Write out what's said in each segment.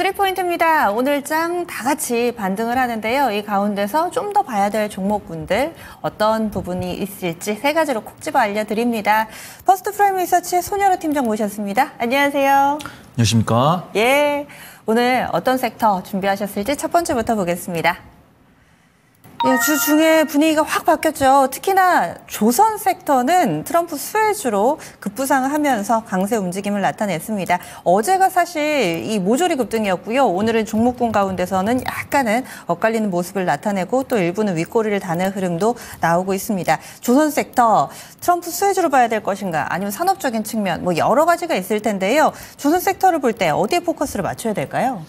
3포인트입니다. 오늘 장 다 같이 반등을 하는데요. 이 가운데서 좀 더 봐야 될 종목군들 어떤 부분이 있을지 세 가지로 콕 집어 알려드립니다. 퍼스트 프라임 리서치의 손여루 팀장 모셨습니다. 안녕하세요. 안녕하십니까? 예, 오늘 어떤 섹터 준비하셨을지 첫 번째부터 보겠습니다. 예, 주 중에 분위기가 확 바뀌었죠. 특히나 조선 섹터는 트럼프 수혜주로 급부상을 하면서 강세 움직임을 나타냈습니다. 어제가 사실 이 모조리 급등이었고요. 오늘은 종목군 가운데서는 약간은 엇갈리는 모습을 나타내고 또 일부는 윗꼬리를 다는 흐름도 나오고 있습니다. 조선 섹터 트럼프 수혜주로 봐야 될 것인가 아니면 산업적인 측면 뭐 여러 가지가 있을 텐데요. 조선 섹터를 볼 때 어디에 포커스를 맞춰야 될까요?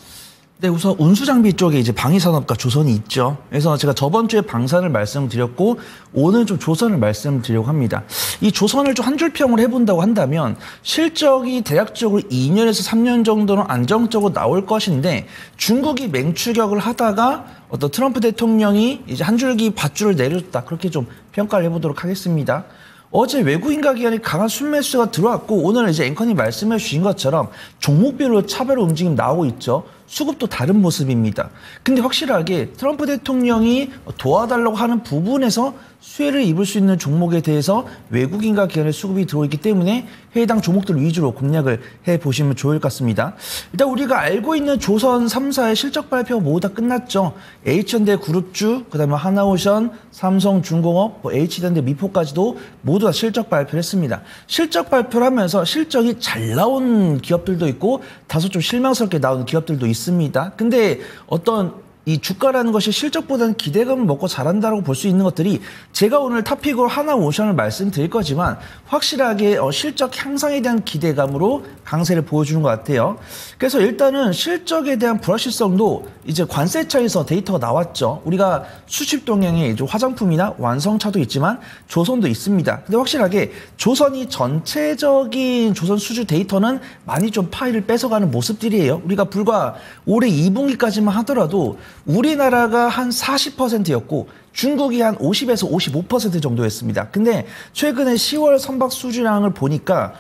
네, 우선 운수장비 쪽에 이제 방위산업과 조선이 있죠. 그래서 제가 저번 주에 방산을 말씀드렸고 오늘 좀 조선을 말씀드리려고 합니다. 이 조선을 좀 한 줄 평을 해본다고 한다면 실적이 대략적으로 2년에서 3년 정도는 안정적으로 나올 것인데 중국이 맹추격을 하다가 어떤 트럼프 대통령이 이제 한 줄기 밧줄을 내렸다 그렇게 좀 평가를 해보도록 하겠습니다. 어제 외국인가 기관이 강한 순매수가 들어왔고 오늘 이제 앵커님 말씀해 주신 것처럼 종목별로 차별 움직임 나오고 있죠. 수급도 다른 모습입니다. 근데 확실하게 트럼프 대통령이 도와달라고 하는 부분에서 수혜를 입을 수 있는 종목에 대해서 외국인과 기관의 수급이 들어있기 때문에 해당 종목들 위주로 공략을 해보시면 좋을 것 같습니다. 일단 우리가 알고 있는 조선 3사의 실적 발표 모두 다 끝났죠. H현대 그룹주, 그다음에 하나오션, 삼성중공업, H현대 미포까지도 모두 다 실적 발표를 했습니다. 실적 발표를 하면서 실적이 잘 나온 기업들도 있고 다소 좀 실망스럽게 나오는 기업들도 있습니다. 근데 어떤 이 주가라는 것이 실적보다는 기대감을 먹고 잘한다고 볼 수 있는 것들이 제가 오늘 탑픽으로 하나오션을 말씀드릴 거지만 확실하게 실적 향상에 대한 기대감으로 강세를 보여주는 것 같아요. 그래서 일단은 실적에 대한 불확실성도 이제 관세 차에서 데이터가 나왔죠. 우리가 수출 동향에 이제 화장품이나 완성차도 있지만 조선도 있습니다. 근데 확실하게 조선이 전체적인 조선 수주 데이터는 많이 좀 파일을 뺏어가는 모습들이에요. 우리가 불과 올해 2분기까지만 하더라도 우리나라가 한 40%였고 중국이 한 50에서 55% 정도였습니다. 근데 최근에 10월 선박 수주량을 보니까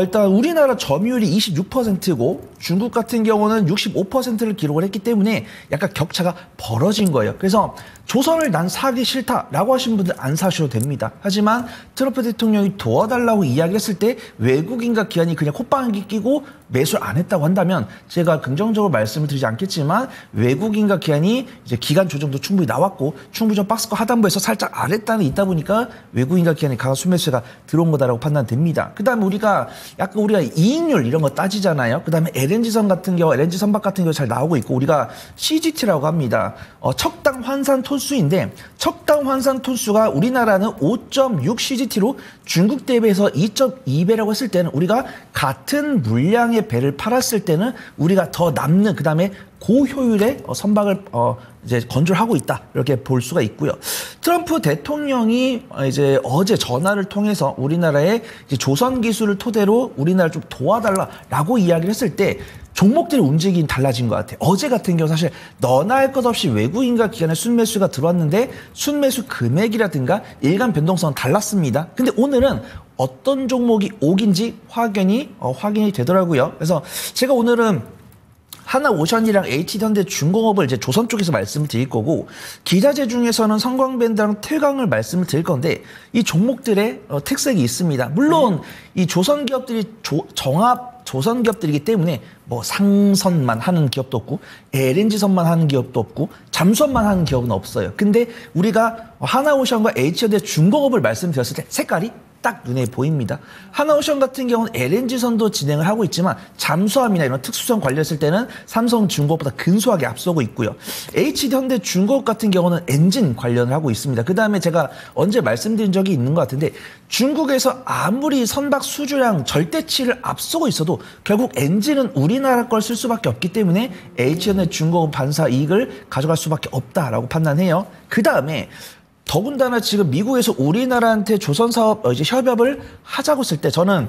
일단 우리나라 점유율이 26%고 중국 같은 경우는 65%를 기록을 했기 때문에 약간 격차가 벌어진 거예요. 그래서 조선을 난 사기 싫다라고 하신 분들 안 사셔도 됩니다. 하지만 트럼프 대통령이 도와달라고 이야기했을 때 외국인과 기관이 그냥 콧방귀 끼고 매수를 안 했다고 한다면 제가 긍정적으로 말씀을 드리지 않겠지만 외국인과 기관이 이제 기간 조정도 충분히 나왔고 충분히 좀 박스권 하단부에서 살짝 아랫단에 있다 보니까 외국인과 기관이 강한 순매수가 들어온 거다라고 판단됩니다. 그다음에 우리가 이익률 이런 거 따지잖아요. 그다음에 LNG선 같은 경우, LNG 선박 같은 경우 잘 나오고 있고 우리가 CGT라고 합니다. 척당 환산 톤수인데 척당 환산 톤수가 우리나라는 5.6 CGT로 중국 대비해서 2.2배라고 했을 때는 우리가 같은 물량의 배를 팔았을 때는 우리가 더 남는 그다음에 고효율의 선박을 이제 건조하고 있다 이렇게 볼 수가 있고요. 트럼프 대통령이 이제 어제 전화를 통해서 우리나라의 이제 조선 기술을 토대로 우리나라를 좀 도와달라라고 이야기를 했을 때 종목들의 움직임이 달라진 것 같아요. 어제 같은 경우 사실 너나 할 것 없이 외국인과 기관의 순매수가 들어왔는데 순매수 금액이라든가 일간 변동성은 달랐습니다. 근데 오늘은 어떤 종목이 오긴지 확인이 되더라고요. 그래서 제가 오늘은 하나오션이랑 H현대 중공업을 이제 조선 쪽에서 말씀을 드릴 거고 기자재 중에서는 성광밴드랑 태광을 말씀을 드릴 건데 이 종목들의 특색이 있습니다. 물론 이 조선 기업들이 정합 조선 기업들이기 때문에 뭐 상선만 하는 기업도 없고 LNG선만 하는 기업도 없고 잠수선만 하는 기업은 없어요. 근데 우리가 하나오션과 H현대 중공업을 말씀드렸을 때 색깔이 딱 눈에 보입니다. 하나오션 같은 경우는 LNG선도 진행을 하고 있지만 잠수함이나 이런 특수선 관련했을 때는 삼성중공업보다 근소하게 앞서고 있고요. H현대 중공업 같은 경우는 엔진 관련을 하고 있습니다. 그 다음에 제가 언제 말씀드린 적이 있는 것 같은데 중국에서 아무리 선박 수주량 절대치를 앞서고 있어도 결국 엔진은 우리나라 걸 쓸 수밖에 없기 때문에 H현대 중공업 반사 이익을 가져갈 수밖에 없다라고 판단해요. 그 다음에 더군다나 지금 미국에서 우리나라한테 조선 사업 이제 협업을 하자고 했을 때 저는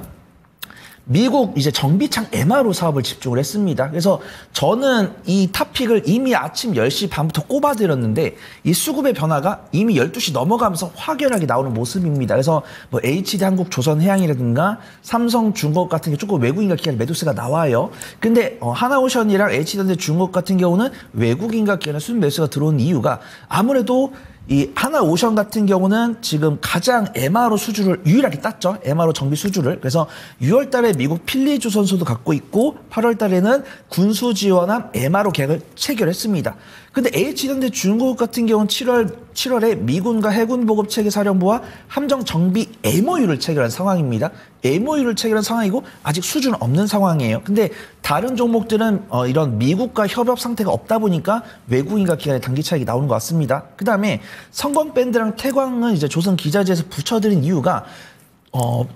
미국 이제 정비창 MRO 사업을 집중을 했습니다. 그래서 저는 이 탑픽을 이미 아침 10시 반부터 꼽아드렸는데 이 수급의 변화가 이미 12시 넘어가면서 확연하게 나오는 모습입니다. 그래서 뭐 HD 한국 조선해양이라든가 삼성중공업 같은 게 조금 외국인과 기관 매도세가 나와요. 근데 하나오션이랑 HD현대중공업 같은 경우는 외국인과 기관의 수준 매수가 들어온 이유가 아무래도 이 하나오션 같은 경우는 지금 가장 MRO 수주를 유일하게 땄죠. MRO 정비 수주를. 그래서 6월 달에 미국 필리주 선수도 갖고 있고 8월 달에는 군수 지원함 MRO 계약을 체결했습니다. 근데 HD현대중공업 같은 경우는 7월에 미군과 해군 보급 체계 사령부와 함정 정비 MOU를 체결한 상황입니다. MOU를 체결한 상황이고 아직 수주는 없는 상황이에요. 근데 다른 종목들은 이런 미국과 협업 상태가 없다 보니까 외국인과 기관의 단기 차익이 나오는 것 같습니다. 그다음에 성광밴드랑 태광은 이제 조선 기자재에서 붙여드린 이유가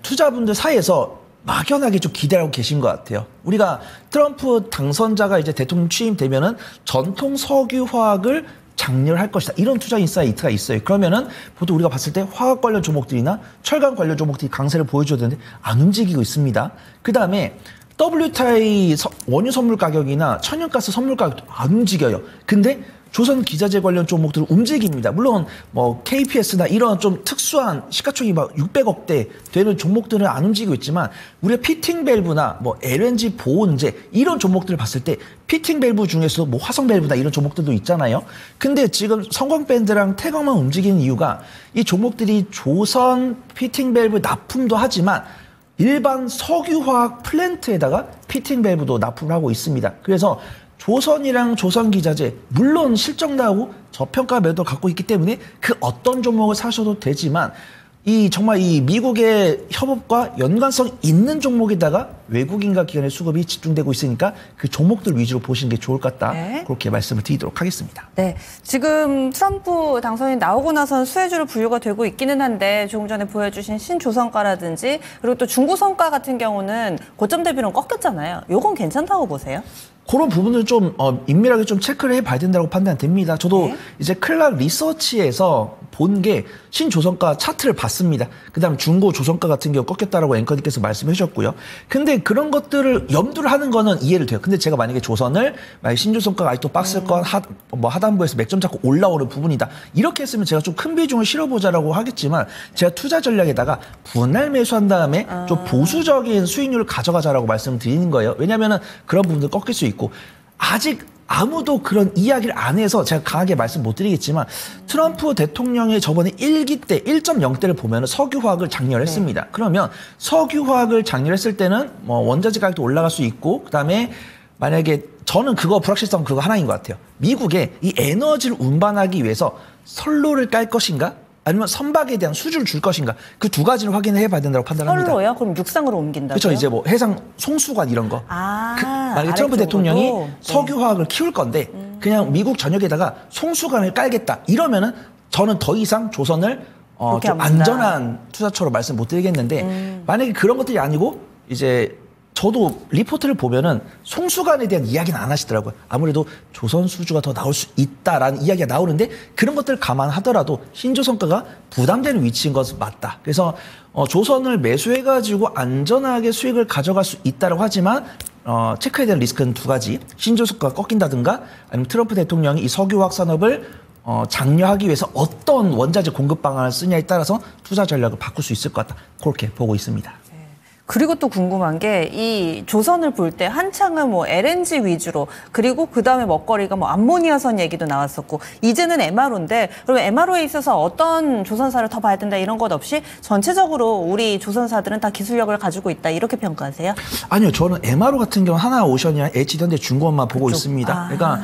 투자분들 사이에서 막연하게 좀 기대하고 계신 것 같아요. 우리가 트럼프 당선자가 이제 대통령 취임되면은 전통 석유화학을 장려할 것이다. 이런 투자 인사이트가 있어요. 그러면은 보통 우리가 봤을 때 화학 관련 종목들이나 철강 관련 종목들이 강세를 보여줘야 되는데 안 움직이고 있습니다. 그 다음에 WTI 원유 선물 가격이나 천연가스 선물 가격도 안 움직여요. 근데 조선 기자재 관련 종목들은 움직입니다. 물론 뭐 KPS나 이런 좀 특수한 시가총액이 막 600억대 되는 종목들은 안 움직이고 있지만 우리가 피팅 밸브나 뭐 LNG 보온제 이런 종목들을 봤을 때 피팅 밸브 중에서 뭐 화성 밸브나 이런 종목들도 있잖아요. 근데 지금 성광밴드랑 태광만 움직이는 이유가 이 종목들이 조선 피팅 밸브 납품도 하지만 일반 석유화학 플랜트에다가 피팅 밸브도 납품을 하고 있습니다. 그래서 조선이랑 조선기자재 물론 실적 나오고 저평가 매도를 갖고 있기 때문에 그 어떤 종목을 사셔도 되지만 정말 이 미국의 협업과 연관성 있는 종목에다가 외국인과 기관의 수급이 집중되고 있으니까 그 종목들 위주로 보시는 게 좋을 것 같다. 네. 그렇게 말씀을 드리도록 하겠습니다. 네, 지금 트럼프 당선이 나오고 나서는 수혜주로 분류가 되고 있기는 한데 조금 전에 보여주신 신조선가라든지 그리고 또 중고선가 같은 경우는 고점 대비로는 꺾였잖아요. 요건 괜찮다고 보세요? 그런 부분을 좀 인밀하게 좀 체크를 해봐야 된다고 판단됩니다. 저도 네. 이제 클락 리서치에서 본 게 신조선가 차트를 봤습니다. 그다음 중고 조선가 같은 경우 꺾였다라고 앵커님께서 말씀해 주셨고요. 근데 그런 것들을 염두를 하는 거는 이해를 돼요. 근데 제가 만약에 조선을 신조선가가 아직도 박스권 하단부에서 맥점 잡고 올라오는 부분이다. 이렇게 했으면 제가 좀 큰 비중을 실어보자라고 하겠지만 제가 투자 전략에다가 분할 매수한 다음에 좀 보수적인 수익률을 가져가자라고 말씀드리는 거예요. 왜냐하면 그런 부분들 꺾일 수 있고 아직 아무도 그런 이야기를 안 해서 제가 강하게 말씀 못 드리겠지만 트럼프 대통령의 저번에 1기 때 1.0대를 보면 석유화학을 장려했습니다. 네. 그러면 석유화학을 장려했을 때는 뭐 원자재 가격도 올라갈 수 있고 그다음에 만약에 저는 그거 불확실성 그거 하나인 것 같아요. 미국에 이 에너지를 운반하기 위해서 선로를 깔 것인가? 아니면 선박에 대한 수주를 줄 것인가? 그 두 가지를 확인을 해봐야 된다고 판단합니다. 선로요? 그럼 육상으로 옮긴다고요? 그렇죠. 이제 뭐 해상 송수관 이런 거. 만약에 트럼프 대통령이 네. 석유화학을 키울 건데 그냥 미국 전역에다가 송수관을 깔겠다. 이러면은 저는 더 이상 조선을 좀 안전한 투자처로 말씀 못 드리겠는데 만약에 그런 것들이 아니고 이제 저도 리포트를 보면은 송수관에 대한 이야기는 안 하시더라고요. 아무래도 조선 수주가 더 나올 수 있다라는 이야기가 나오는데 그런 것들을 감안하더라도 신조선가가 부담되는 위치인 것은 맞다. 그래서 조선을 매수해가지고 안전하게 수익을 가져갈 수 있다고 하지만 체크해야 되는 리스크는 두 가지. 신조선가가 꺾인다든가 아니면 트럼프 대통령이 이 석유화학 산업을 장려하기 위해서 어떤 원자재 공급 방안을 쓰냐에 따라서 투자 전략을 바꿀 수 있을 것 같다. 그렇게 보고 있습니다. 그리고 또 궁금한 게 이 조선을 볼 때 한창은 뭐 LNG 위주로 그리고 그 다음에 먹거리가 뭐 암모니아선 얘기도 나왔었고 이제는 MRO인데 그럼 MRO에 있어서 어떤 조선사를 더 봐야 된다 이런 것 없이 전체적으로 우리 조선사들은 다 기술력을 가지고 있다 이렇게 평가하세요? 아니요. 저는 MRO 같은 경우는 하나오션이랑 HD현대중공업만 보고 있습니다. 그러니까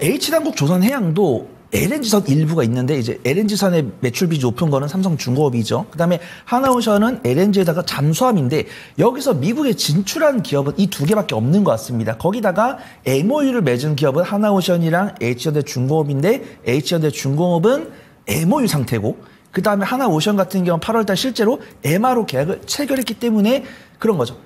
HD한국 조선해양도 LNG선 일부가 있는데 이제 LNG선의 매출비 높은 거는 삼성중공업이죠. 그다음에 하나오션은 LNG에다가 잠수함인데 여기서 미국에 진출한 기업은 이 두 개밖에 없는 것 같습니다. 거기다가 MOU를 맺은 기업은 하나오션이랑 H현대중공업인데 H현대중공업은 MOU 상태고 그다음에 하나오션 같은 경우는 8월 달 실제로 MRO 계약을 체결했기 때문에 그런 거죠.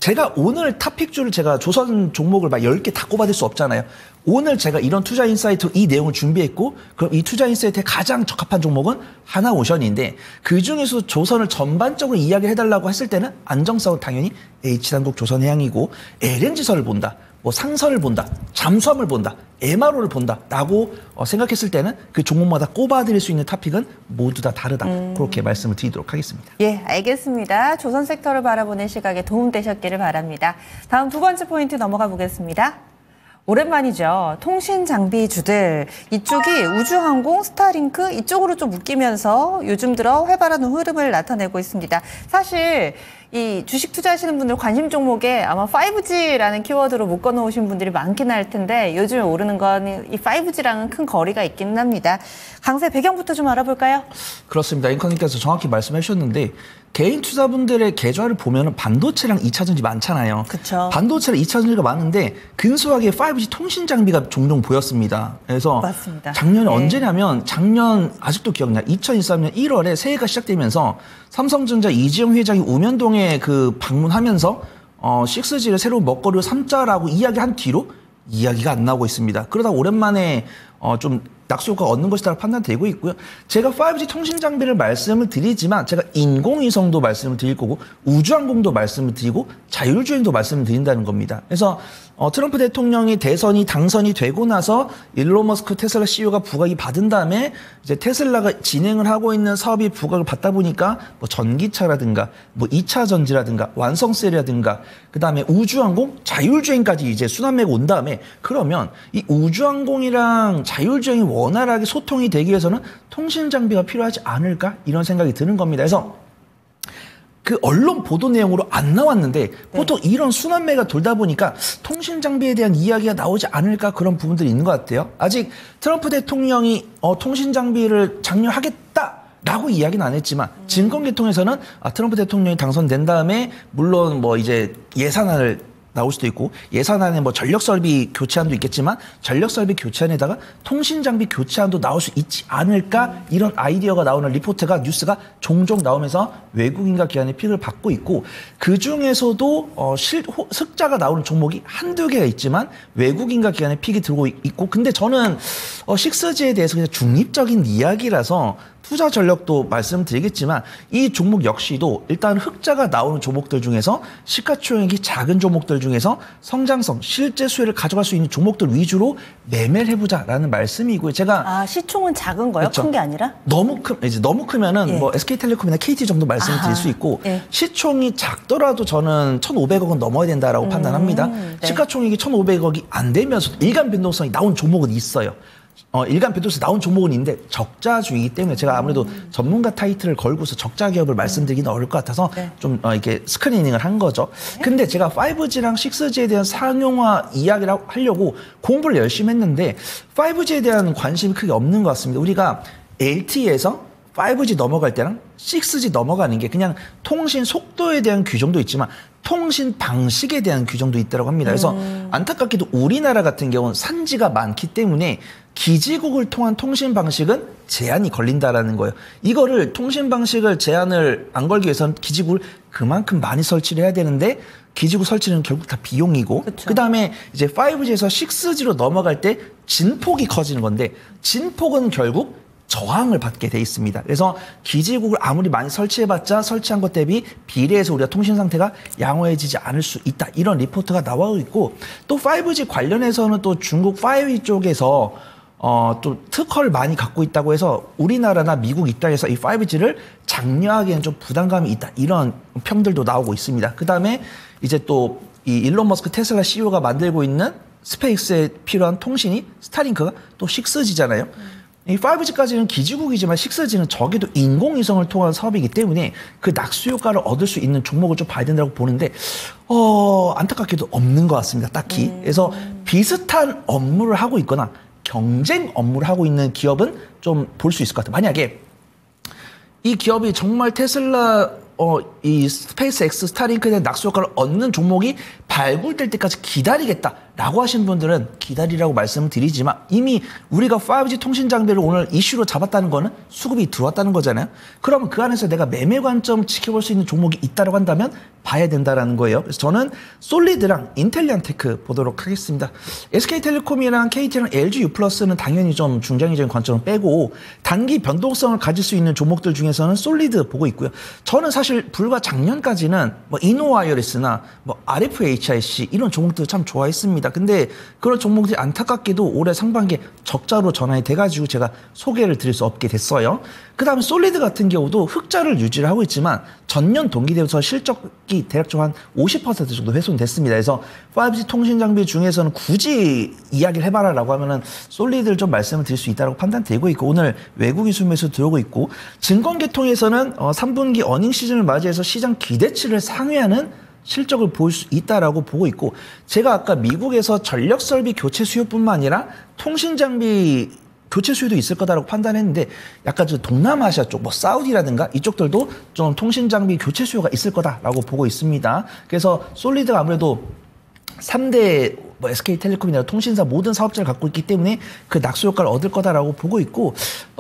제가 오늘 탑픽주를 제가 조선 종목을 막 10개 다 꼽아댈 수 없잖아요. 오늘 제가 이런 투자 인사이트 이 내용을 준비했고 그럼 이 투자 인사이트에 가장 적합한 종목은 하나오션인데 그중에서 조선을 전반적으로 이야기를 해달라고 했을 때는 안정성은 당연히 H단국 조선해양이고 LNG설을 본다. 뭐 상설을 본다, 잠수함을 본다, MRO를 본다라고 생각했을 때는 그 종목마다 꼽아드릴 수 있는 탑픽은 모두 다 다르다. 그렇게 말씀을 드리도록 하겠습니다. 예, 알겠습니다. 조선 섹터를 바라보는 시각에 도움되셨기를 바랍니다. 다음 두 번째 포인트 넘어가 보겠습니다. 오랜만이죠. 통신 장비주들 이쪽이 우주항공, 스타링크 이쪽으로 좀 묶이면서 요즘 들어 활발한 흐름을 나타내고 있습니다. 사실 이 주식 투자하시는 분들 관심 종목에 아마 5G라는 키워드로 묶어놓으신 분들이 많긴 할 텐데 요즘에 오르는 건 이 5G랑은 큰 거리가 있기는 합니다. 강세 배경부터 좀 알아볼까요? 그렇습니다. 앵커님께서 정확히 말씀해 주셨는데 개인 투자분들의 계좌를 보면 반도체랑 2차전지 많잖아요. 그쵸. 반도체랑 2차전지가 많은데 근소하게 5G 통신 장비가 종종 보였습니다. 그래서 맞습니다. 작년에 네. 언제냐면 작년 아직도 기억나 2023년 1월에 새해가 시작되면서 삼성전자 이지영 회장이 우면동에 그 방문하면서 6G를 새로운 먹거리로 삼자라고 이야기한 뒤로 이야기가 안 나오고 있습니다. 그러다 오랜만에 좀 낙수 효과가 얻는 것이라고 판단되고 있고요. 제가 5G 통신 장비를 말씀을 드리지만 제가 인공위성도 말씀을 드릴 거고 우주항공도 말씀을 드리고 자율주행도 말씀을 드린다는 겁니다. 그래서 트럼프 대통령이 대선이 당선이 되고 나서 일론 머스크 테슬라 CEO가 부각이 받은 다음에 이제 테슬라가 진행을 하고 있는 사업이 부각을 받다 보니까 뭐 전기차라든가 뭐 2차 전지라든가 완성셀이라든가 그다음에 우주항공, 자율주행까지 이제 순환매가 온 다음에 그러면 이 우주항공이랑 자율주행이 원활하게 소통이 되기 위해서는 통신 장비가 필요하지 않을까 이런 생각이 드는 겁니다. 그래서 그 언론 보도 내용으로 안 나왔는데 보통 이런 순환매가 돌다 보니까 통신 장비에 대한 이야기가 나오지 않을까 그런 부분들이 있는 것 같아요. 아직 트럼프 대통령이 통신 장비를 장려하겠다라고 이야기는 안 했지만 증권계통에서는 트럼프 대통령이 당선된 다음에 물론 뭐 이제 예산안을 나올 수도 있고 예산안에 뭐 전력설비 교체안도 있겠지만 전력설비 교체안에다가 통신장비 교체안도 나올 수 있지 않을까 이런 아이디어가 나오는 리포트가 뉴스가 종종 나오면서 외국인과 기관의 픽을 받고 있고 그중에서도 흑자가 나오는 종목이 한두 개가 있지만 외국인과 기관의 픽이 들고 있고 근데 저는 6G에 대해서 그냥 중립적인 이야기라서 투자 전력도 말씀드리겠지만 이 종목 역시도 일단 흑자가 나오는 종목들 중에서 시가총액이 작은 종목들 중에서 성장성, 실제 수혜를 가져갈 수 있는 종목들 위주로 매매를 해보자라는 말씀이고요. 제가 시총은 작은 거요? 그렇죠. 큰 게 아니라? 너무 크면은 예. 뭐 SK텔레콤이나 KT 정도 말씀드릴 수 있고 예. 시총이 작더라도 저는 1,500억은 넘어야 된다라고 판단합니다. 네. 시가총액이 1,500억이 안 되면서 일간 변동성이 나온 종목은 있어요. 일간 변동성이 나온 종목은 있는데 적자주이기 때문에 제가 아무래도 전문가 타이틀을 걸고서 적자 기업을 말씀드리기는 어려울 것 같아서 네. 좀 이렇게 스크리닝을 한 거죠. 근데 제가 5G랑 6G에 대한 상용화 이야기를 하려고 공부를 열심히 했는데 5G에 대한 관심이 크게 없는 것 같습니다. 우리가 LTE에서 5G 넘어갈 때랑 6G 넘어가는 게 그냥 통신 속도에 대한 규정도 있지만 통신 방식에 대한 규정도 있다고 합니다. 그래서 안타깝게도 우리나라 같은 경우는 산지가 많기 때문에 기지국을 통한 통신 방식은 제한이 걸린다라는 거예요. 이거를 통신 방식을 제한을 안 걸기 위해서는 기지국을 그만큼 많이 설치를 해야 되는데 기지국 설치는 결국 다 비용이고 그다음에 이제 5G에서 6G로 넘어갈 때 진폭이 커지는 건데 진폭은 결국 저항을 받게 돼 있습니다. 그래서 기지국을 아무리 많이 설치해봤자 설치한 것 대비 비례해서 우리가 통신 상태가 양호해지지 않을 수 있다. 이런 리포트가 나와 있고 또 5G 관련해서는 또 중국 5G 쪽에서 또 특허를 많이 갖고 있다고 해서 우리나라나 미국 입장에서 이 5G를 장려하기에는 좀 부담감이 있다. 이런 평들도 나오고 있습니다. 그다음에 이제 또 이 일론 머스크 테슬라 CEO가 만들고 있는 스페이스에 필요한 통신이 스타링크가 또 6G잖아요. 이 5G까지는 기지국이지만 6G는 적어도 인공위성을 통한 사업이기 때문에 그 낙수 효과를 얻을 수 있는 종목을 좀 봐야 된다고 보는데 안타깝게도 없는 것 같습니다. 딱히. 그래서 비슷한 업무를 하고 있거나 경쟁 업무를 하고 있는 기업은 좀 볼 수 있을 것 같아요. 만약에 이 기업이 정말 테슬라 이 스페이스 X 스타링크에 대한 낙수 효과를 얻는 종목이 발굴될 때까지 기다리겠다라고 하신 분들은 기다리라고 말씀을 드리지만 이미 우리가 5G 통신 장비를 오늘 이슈로 잡았다는 거는 수급이 들어왔다는 거잖아요. 그러면 그 안에서 내가 매매 관점 지켜볼 수 있는 종목이 있다고 한다면 봐야 된다라는 거예요. 그래서 저는 솔리드랑 인텔리안테크 보도록 하겠습니다. SK텔레콤이랑 KT랑 LG U+는 당연히 좀 중장기적인 관점을 빼고 단기 변동성을 가질 수 있는 종목들 중에서는 솔리드 보고 있고요. 저는 사실 불과 작년까지는 뭐 이노와이어리스나 뭐 RFHIC 이런 종목들 참 좋아했습니다. 근데 그런 종목들이 안타깝게도 올해 상반기에 적자로 전환이 돼가지고 제가 소개를 드릴 수 없게 됐어요. 그 다음에 솔리드 같은 경우도 흑자를 유지를 하고 있지만 전년 동기 대비해서 실적이 대략적으로 한 50% 정도 훼손됐습니다. 그래서 5G 통신 장비 중에서는 굳이 이야기를 해봐라라고 하면은 솔리드를 좀 말씀을 드릴 수 있다고 판단되고 있고 오늘 외국인 수매수 들어오고 있고 증권계통에서는 3분기 어닝 시즌을 맞이해서 시장 기대치를 상회하는 실적을 보일 수 있다라고 보고 있고 제가 아까 미국에서 전력 설비 교체 수요뿐만 아니라 통신 장비 교체 수요도 있을 거다라고 판단했는데 약간 저 동남아시아 쪽, 뭐 사우디라든가 이쪽들도 좀 통신 장비 교체 수요가 있을 거다라고 보고 있습니다. 그래서 솔리드가 아무래도 3대 뭐 SK텔레콤이나 통신사 모든 사업자를 갖고 있기 때문에 그 낙수 효과를 얻을 거다라고 보고 있고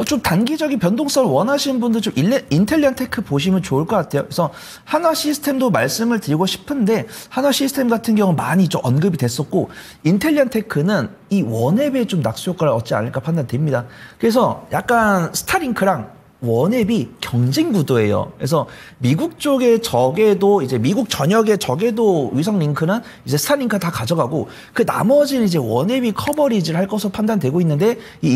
좀 단기적인 변동성을 원하시는 분들 좀 인텔리안테크 보시면 좋을 것 같아요. 그래서 한화 시스템도 말씀을 드리고 싶은데 한화 시스템 같은 경우는 많이 좀 언급이 됐었고 인텔리안테크는 이 원앱에 좀 낙수 효과를 얻지 않을까 판단됩니다. 그래서 약간 스타링크랑 원앱이 경쟁 구도예요. 그래서 미국 쪽의 적에도 이제 미국 전역의 적에도 위성 링크는 이제 스타링크 다 가져가고 그 나머지는 이제 원앱이 커버리지를 할 것으로 판단되고 있는데 이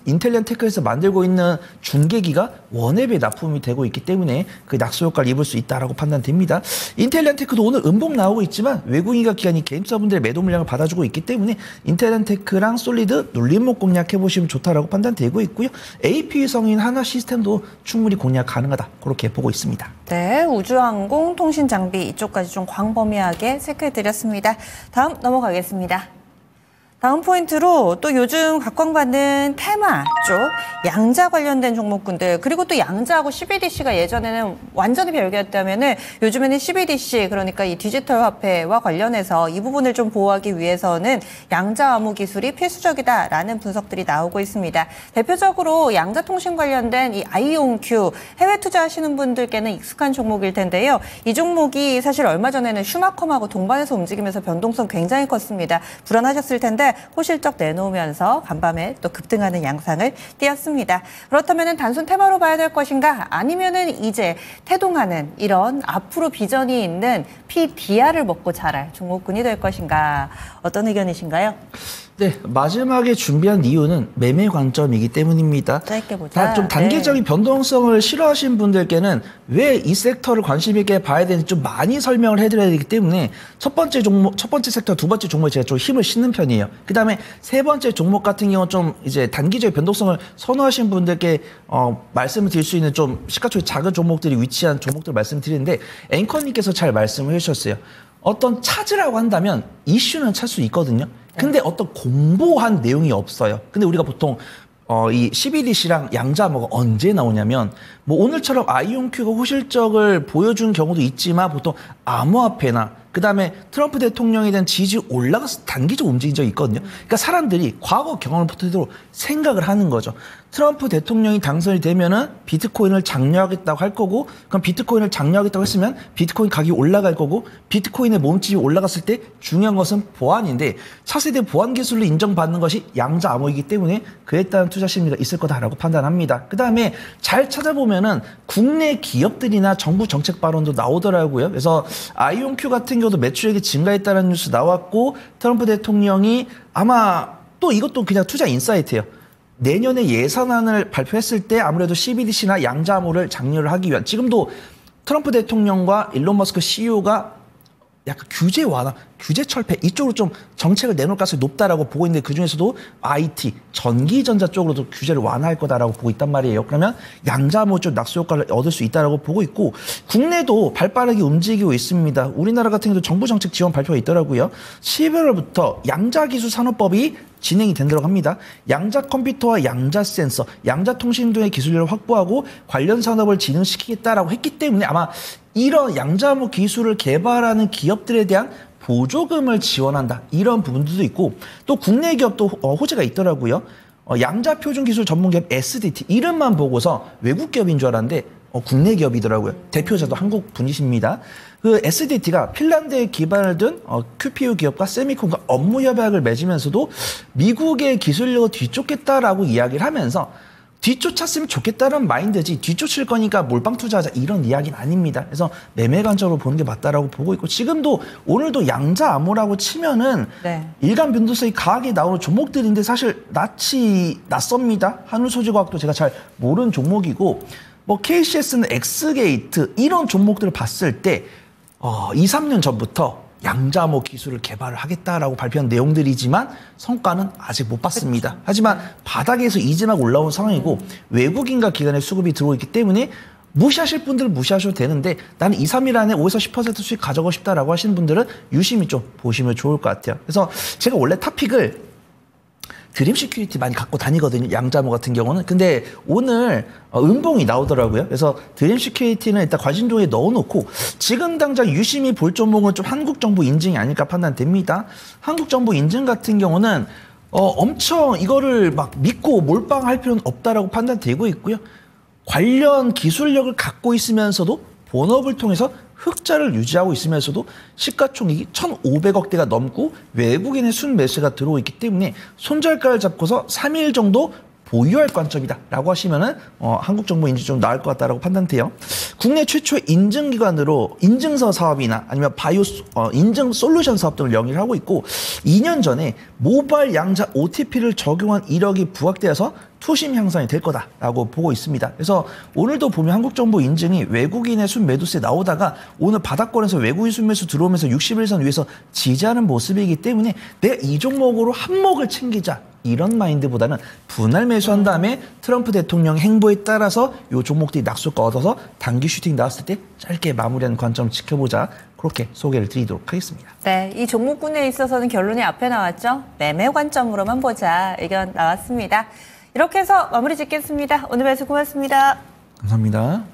인텔리안테크에서 만들고 있는 중계기가 원앱에 납품이 되고 있기 때문에 그 낙수 효과를 입을 수 있다라고 판단됩니다. 인텔리안테크도 오늘 음봉 나오고 있지만 외국인과 기관이 개인사분들의 매도 물량을 받아주고 있기 때문에 인텔리안테크랑 솔리드 눌림목 공략해 보시면 좋다라고 판단되고 있고요. AP 성인 한화 시스템 도 충분히 공략 가능하다 그렇게 보고 있습니다. 네, 우주항공, 통신장비 이쪽까지 좀 광범위하게 체크해드렸습니다. 다음 넘어가겠습니다. 다음 포인트로 또 요즘 각광받는 테마 쪽 양자 관련된 종목군들 그리고 또 양자하고 CBDC가 예전에는 완전히 별개였다면은 요즘에는 CBDC 그러니까 이 디지털 화폐와 관련해서 이 부분을 좀 보호하기 위해서는 양자 암호 기술이 필수적이다라는 분석들이 나오고 있습니다. 대표적으로 양자 통신 관련된 이 아이온큐 해외 투자하시는 분들께는 익숙한 종목일 텐데요. 이 종목이 사실 얼마 전에는 슈마컴하고 동반해서 움직이면서 변동성 굉장히 컸습니다. 불안하셨을 텐데 호실적 내놓으면서 간밤에 또 급등하는 양상을 띄었습니다. 그렇다면 단순 테마로 봐야 될 것인가 아니면은 이제 태동하는 이런 앞으로 비전이 있는 PDR을 먹고 자랄 종목군이 될 것인가 어떤 의견이신가요? 네, 마지막에 준비한 이유는 매매 관점이기 때문입니다. 짧게 보자. 좀 단기적인 변동성을 싫어하시는 분들께는 왜 이 섹터를 관심 있게 봐야 되는지 좀 많이 설명을 해드려야 되기 때문에 첫 번째 섹터, 두 번째 종목에 제가 좀 힘을 싣는 편이에요. 그 다음에 세 번째 종목 같은 경우는 좀 이제 단기적인 변동성을 선호하시는 분들께 말씀을 드릴 수 있는 좀 시가총액 작은 종목들이 위치한 종목들 말씀드리는데 앵커님께서 잘 말씀을 해주셨어요. 어떤 찾으라고 한다면 이슈는 찾을 수 있거든요. 근데 어떤 공보한 내용이 없어요. 근데 우리가 보통 이 CBDC랑 양자암호가 언제 나오냐면 뭐 오늘처럼 아이온큐가 호실적을 보여준 경우도 있지만 보통 암호화폐나 그다음에 트럼프 대통령에 대한 지지 올라가서 단기적으로 움직인 적이 있거든요. 그러니까 사람들이 과거 경험을 토대로 생각을 하는 거죠. 트럼프 대통령이 당선이 되면은 비트코인을 장려하겠다고 할 거고 그럼 비트코인을 장려하겠다고 했으면 비트코인 가격이 올라갈 거고 비트코인의 몸집이 올라갔을 때 중요한 것은 보안인데 차세대 보안 기술로 인정받는 것이 양자 암호이기 때문에 그에 따른 투자 심리가 있을 거다라고 판단합니다. 그다음에 잘 찾아보면은 국내 기업들이나 정부 정책 발언도 나오더라고요. 그래서 아이온큐 같은 경우도 매출액이 증가했다는 뉴스 나왔고 트럼프 대통령이 아마 또 이것도 그냥 투자 인사이트예요. 내년에 예산안을 발표했을 때 아무래도 CBDC나 양자암호를 장려를 하기 위한 지금도 트럼프 대통령과 일론 머스크 CEO가 약간 규제 완화, 규제 철폐 이쪽으로 좀 정책을 내놓을 가능성이 높다라고 보고 있는데 그중에서도 IT, 전기전자 쪽으로도 규제를 완화할 거다라고 보고 있단 말이에요. 그러면 양자암호 쪽 낙수 효과를 얻을 수 있다라고 보고 있고 국내도 발빠르게 움직이고 있습니다. 우리나라 같은 경우도 정부 정책 지원 발표가 있더라고요. 11월부터 양자기술 산업법이 진행이 된다고 합니다. 양자 컴퓨터와 양자 센서, 양자 통신 등의 기술력을 확보하고 관련 산업을 진흥시키겠다라고 했기 때문에 아마 이런 양자암호 기술을 개발하는 기업들에 대한 보조금을 지원한다. 이런 부분들도 있고 또 국내 기업도 호재가 있더라고요. 양자 표준 기술 전문기업 SDT 이름만 보고서 외국 기업인 줄 알았는데 국내 기업이더라고요. 대표자도 한국 분이십니다. 그 SDT가 핀란드에 기반을 둔 QPU 기업과 세미콘과 업무 협약을 맺으면서도 미국의 기술력을 뒤쫓겠다라고 이야기를 하면서 뒤쫓았으면 좋겠다는 마인드지 뒤쫓을 거니까 몰빵 투자하자 이런 이야기는 아닙니다. 그래서 매매 관점으로 보는 게 맞다라고 보고 있고 지금도 오늘도 양자 암호라고 치면은 네. 일간 변동성이 강하게 나오는 종목들인데 사실 낯이 낯섭니다. 한울소재과학도 제가 잘 모르는 종목이고 뭐 KCS는 엑스게이트 이런 종목들을 봤을 때 2, 3년 전부터 양자암호 기술을 개발을 하겠다라고 발표한 내용들이지만 성과는 아직 못 봤습니다. 그렇죠. 하지만 바닥에서 이진하고 올라온 상황이고 외국인과 기관의 수급이 들어오고 있기 때문에 무시하실 분들은 무시하셔도 되는데 나는 2, 3일 안에 5에서 10% 수익 가져가고 싶다라고 하시는 분들은 유심히 좀 보시면 좋을 것 같아요. 그래서 제가 원래 토픽을 드림 시큐리티 많이 갖고 다니거든요. 양자암호 같은 경우는. 근데 오늘 음봉이 나오더라고요. 그래서 드림 시큐리티는 일단 관심종에 넣어놓고 지금 당장 유심히 볼 종목은 좀 한국 정부 인증이 아닐까 판단됩니다. 한국 정부 인증 같은 경우는 엄청 이거를 막 믿고 몰빵할 필요는 없다라고 판단되고 있고요. 관련 기술력을 갖고 있으면서도 본업을 통해서 흑자를 유지하고 있으면서도 시가총액이 1,500억대가 넘고 외국인의 순매수가 들어오고 있기 때문에 손절가를 잡고서 3일 정도 보유할 관점이다 라고 하시면은 한국 정부 인증 좀 나을 것 같다라고 판단돼요. 국내 최초의 인증기관으로 인증서 사업이나 아니면 바이오 인증 솔루션 사업 등을 영위를 하고 있고 2년 전에 모바일 양자 OTP를 적용한 이력이 부각되어서 투심 향상이 될 거다라고 보고 있습니다. 그래서 오늘도 보면 한국 정부 인증이 외국인의 순매도세 나오다가 오늘 바닥권에서 외국인 순매수 들어오면서 61선 위에서 지지하는 모습이기 때문에 내가 이 종목으로 한몫을 챙기자. 이런 마인드보다는 분할 매수한 다음에 트럼프 대통령 행보에 따라서 이 종목들이 낙수가 얻어서 단기 슈팅 나왔을 때 짧게 마무리하는 관점 지켜보자. 그렇게 소개를 드리도록 하겠습니다. 네, 이 종목군에 있어서는 결론이 앞에 나왔죠. 매매 관점으로만 보자 의견 나왔습니다. 이렇게 해서 마무리 짓겠습니다. 오늘 말씀 고맙습니다. 감사합니다.